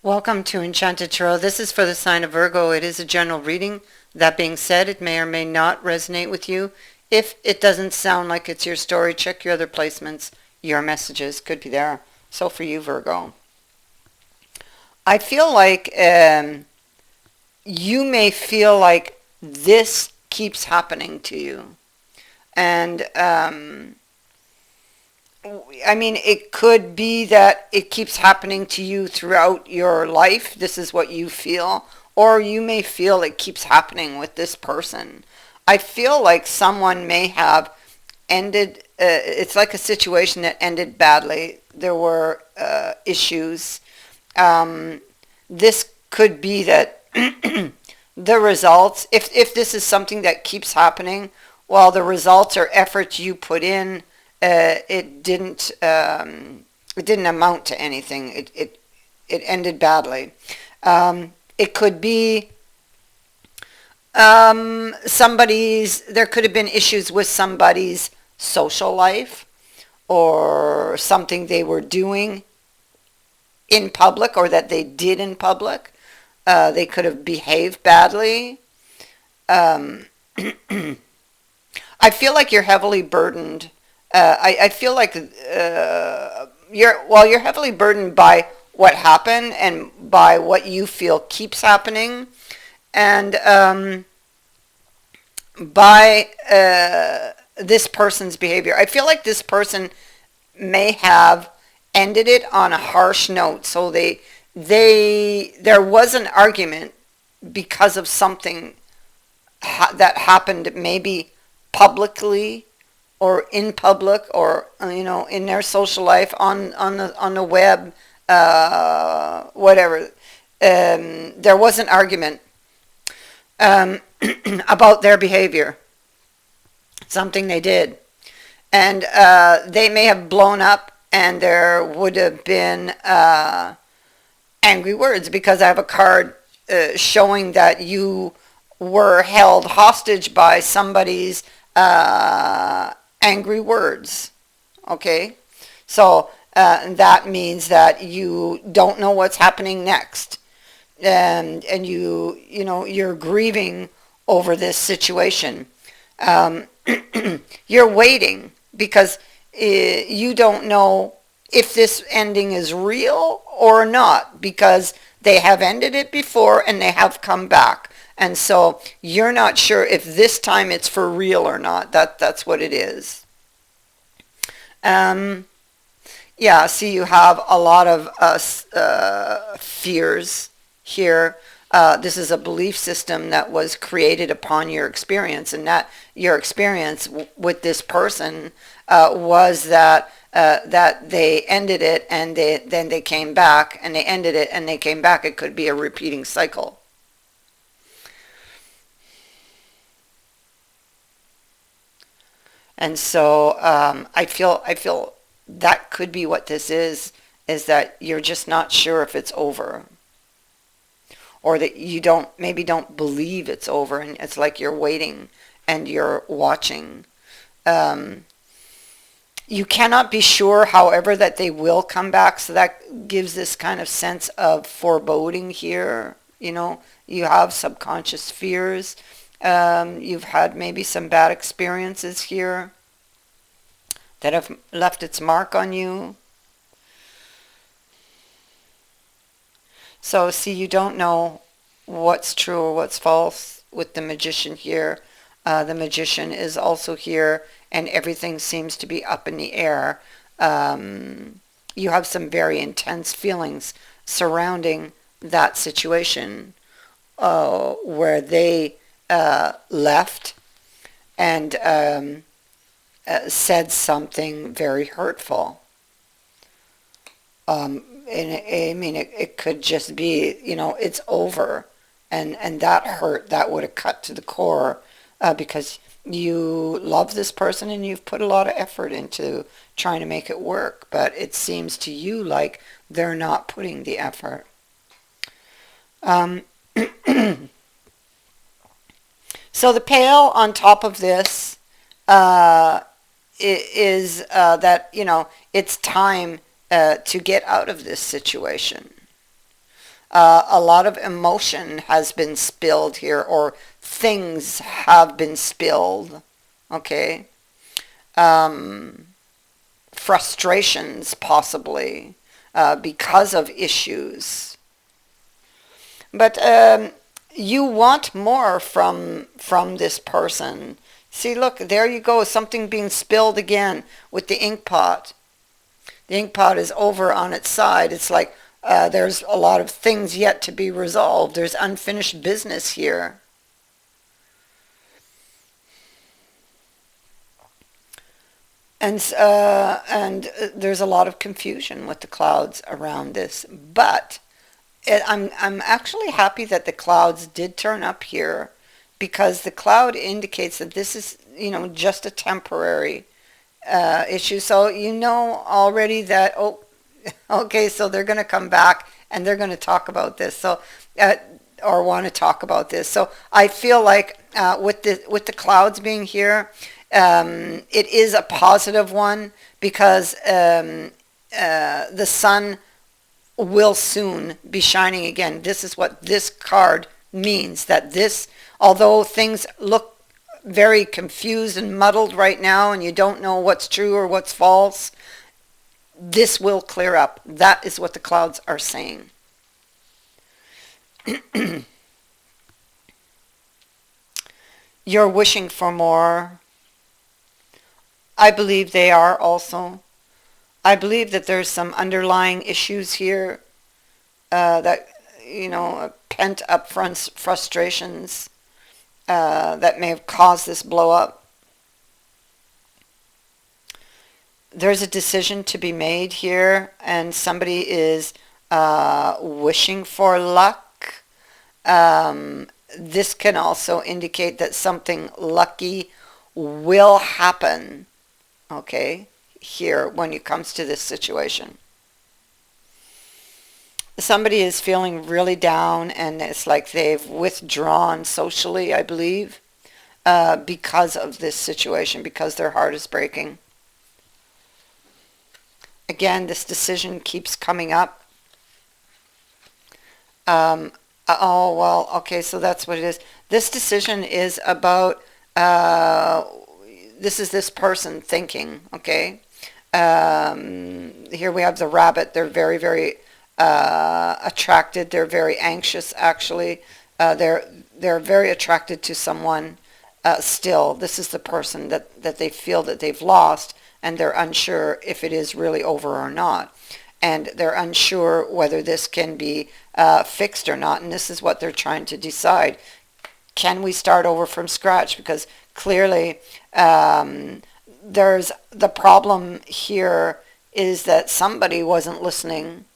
Welcome to Enchanted Tarot. This is for the sign of Virgo. It is a general reading. That being said, it may or may not resonate with you. If it doesn't sound like it's your story, check your other placements. Your messages could be there. So for you, Virgo, I feel like you may feel like this keeps happening to you. And I mean, it could be that it keeps happening to you throughout your life. This is what you feel. Or you may feel it keeps happening with this person. I feel like someone may have ended, it's like a situation that ended badly. There were issues. This could be that the results, if this is something that keeps happening, well, the results or efforts you put in, it didn't amount to anything. It ended badly. It could be there could have been issues with somebody's social life or something they were doing in public or that they did in public. They could have behaved badly. Um, I feel like you're heavily burdened. I feel like you're heavily burdened by what happened and by what you feel keeps happening, and by this person's behavior. I feel like this person may have ended it on a harsh note. So there was an argument because of something that happened maybe publicly or in public or in their social life on the web, whatever. There was an argument um, about their behavior, something they did, and they may have blown up, and there would have been angry words because I have a card showing that you were held hostage by somebody's angry words. Okay, so that means that you don't know what's happening next, and you're grieving over this situation. Um, you're waiting because you don't know if this ending is real or not, because they have ended it before and they have come back. And so you're not sure if this time it's for real or not. That's what it is. Um, yeah, see, you have a lot of fears here. This is a belief system that was created upon your experience, and that your experience with this person was that they ended it and then they came back, and they ended it and they came back. It could be a repeating cycle. And so I feel that could be what this is that you're just not sure if it's over, or that you don't believe it's over, and it's like you're waiting and you're watching. Um, you cannot be sure, however, that they will come back, so that gives this kind of sense of foreboding here. You have subconscious fears. You've had maybe some bad experiences here that have left its mark on you. So, see, you don't know what's true or what's false with the magician here. The magician is also here, and everything seems to be up in the air. You have some very intense feelings surrounding that situation, where they left and said something very hurtful. And I mean, it could just be, it's over. And that hurt, that would have cut to the core, because you love this person and you've put a lot of effort into trying to make it work. But it seems to you like they're not putting the effort. Um, so the pail on top of this is that, it's time to get out of this situation. A lot of emotion has been spilled here, or things have been spilled. Okay. Um, Frustrations, possibly, because of issues. But you want more from this person. See, look, there you go. Something being spilled again with the ink pot. The ink pot is over on its side. It's like there's a lot of things yet to be resolved. There's unfinished business here. And there's a lot of confusion with the clouds around this. But I'm actually happy that the clouds did turn up here, because the cloud indicates that this is, just a temporary issue. So you know already that, oh, okay, so they're going to come back and they're going to talk about this. So, or want to talk about this. So I feel like with the clouds being here, it is a positive one, because the sun will soon be shining again. This is what this card means, that this, although things look very confused and muddled right now and you don't know what's true or what's false, this will clear up. That is what the clouds are saying. You're wishing for more. I believe they are also. I believe that there's some underlying issues here, that, pent up frustrations that may have caused this blow up. There's a decision to be made here, and somebody is wishing for luck. This can also indicate that something lucky will happen, okay, here when it comes to this situation. Somebody is feeling really down, and it's like they've withdrawn socially, I believe, because of this situation, because their heart is breaking. Again, this decision keeps coming up. Oh, well, okay, so that's what it is. This decision is about, this is this person thinking, okay? Here we have the rabbit. They're very, very attracted. They're very anxious, actually. They're very attracted to someone still. This is the person that they feel that they've lost, and they're unsure if it is really over or not. And they're unsure whether this can be fixed or not, and this is what they're trying to decide. Can we start over from scratch? Because clearly there's the problem here is that somebody wasn't listening.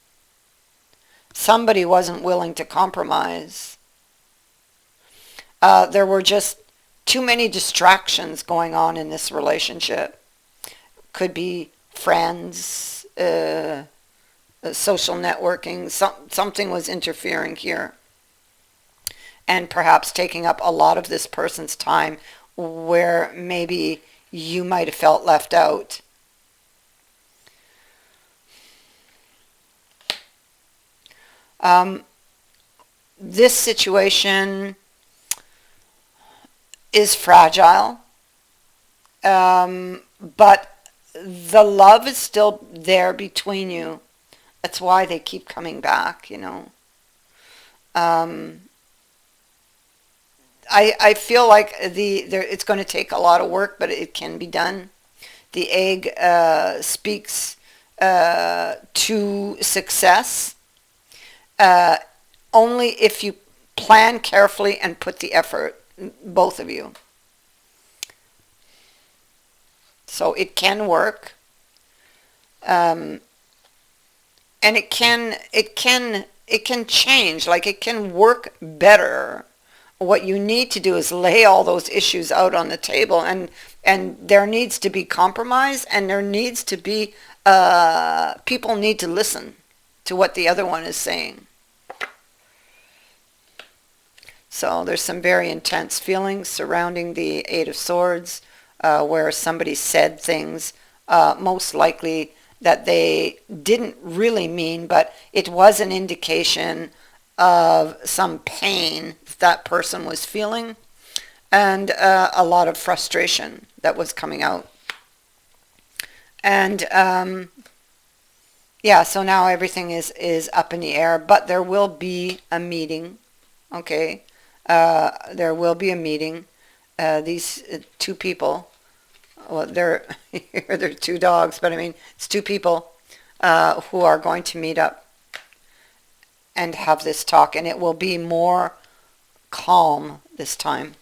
Somebody wasn't willing to compromise. There were just too many distractions going on in this relationship. Could be friends, social networking. Something was interfering here, and perhaps taking up a lot of this person's time, where maybe you might have felt left out. This situation is fragile, but the love is still there between you. That's why they keep coming back, I feel like it's going to take a lot of work, but it can be done. The egg speaks to success only if you plan carefully and put the effort, both of you. So it can work, and it can change. Like, it can work better. What you need to do is lay all those issues out on the table, and there needs to be compromise, and there needs to be people need to listen to what the other one is saying. So there's some very intense feelings surrounding the Eight of Swords, where somebody said things, most likely that they didn't really mean, but it was an indication of some pain that person was feeling, and a lot of frustration that was coming out. And yeah, so now everything is up in the air, but there will be a meeting, okay? There will be a meeting. These two people, well, they're two dogs, but I mean, it's two people who are going to meet up and have this talk, and it will be more calm this time.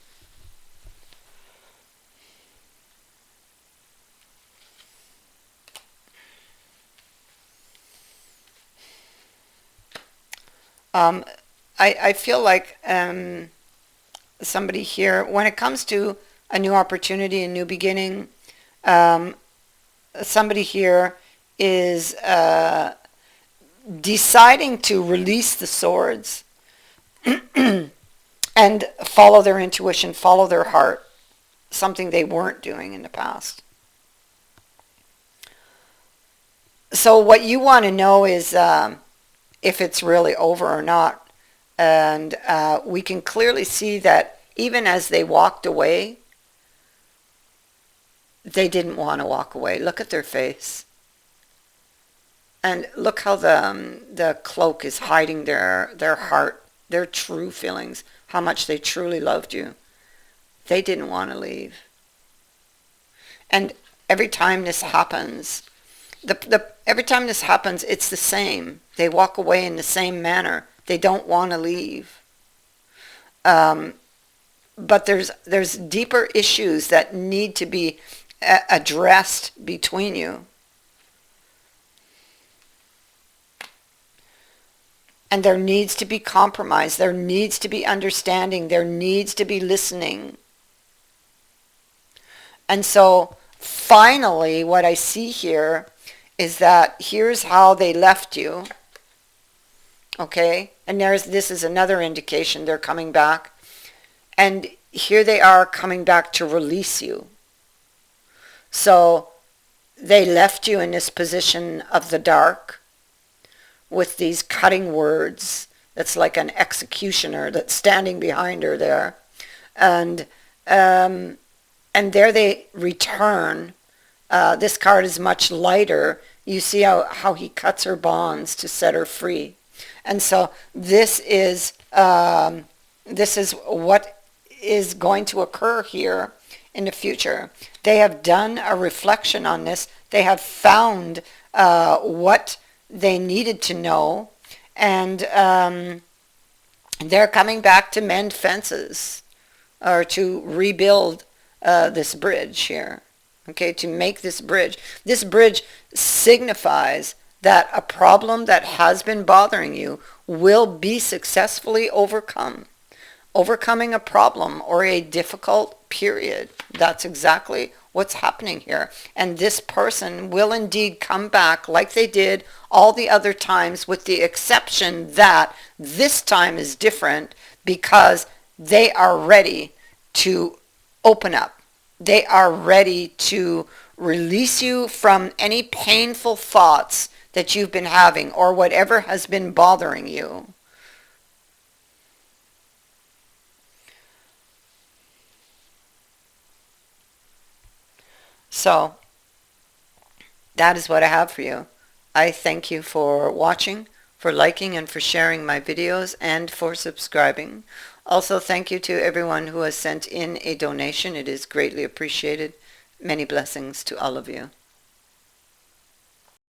Um, I feel like somebody here, when it comes to a new opportunity, a new beginning, um, somebody here is deciding to release the swords and follow their intuition, follow their heart, something they weren't doing in the past. So what you want to know is if it's really over or not. And we can clearly see that even as they walked away, they didn't want to walk away. Look at their face. And look how the cloak is hiding their heart, their true feelings, how much they truly loved you. They didn't want to leave. And every time this happens, every time this happens, it's the same. They walk away in the same manner. They don't want to leave. But there's deeper issues that need to be addressed between you. And there needs to be compromise. There needs to be understanding. There needs to be listening. And so finally, what I see here is that here's how they left you. Okay? And this is another indication they're coming back. And here they are coming back to release you. So they left you in this position of the dark with these cutting words. That's like an executioner that's standing behind her there. And there they return. This card is much lighter. You see how he cuts her bonds to set her free. And so this is what is going to occur here in the future. They have done a reflection on this. They have found what they needed to know, and they're coming back to mend fences or to rebuild this bridge here. Okay, to make this bridge. This bridge signifies that a problem that has been bothering you will be successfully overcome. Overcoming a problem or a difficult period. That's exactly what's happening here. And this person will indeed come back like they did all the other times, with the exception that this time is different because they are ready to open up. They are ready to release you from any painful thoughts that you've been having or whatever has been bothering you. So, that is what I have for you. I thank you for watching, for liking and for sharing my videos, and for subscribing. Also, thank you to everyone who has sent in a donation. It is greatly appreciated. Many blessings to all of you.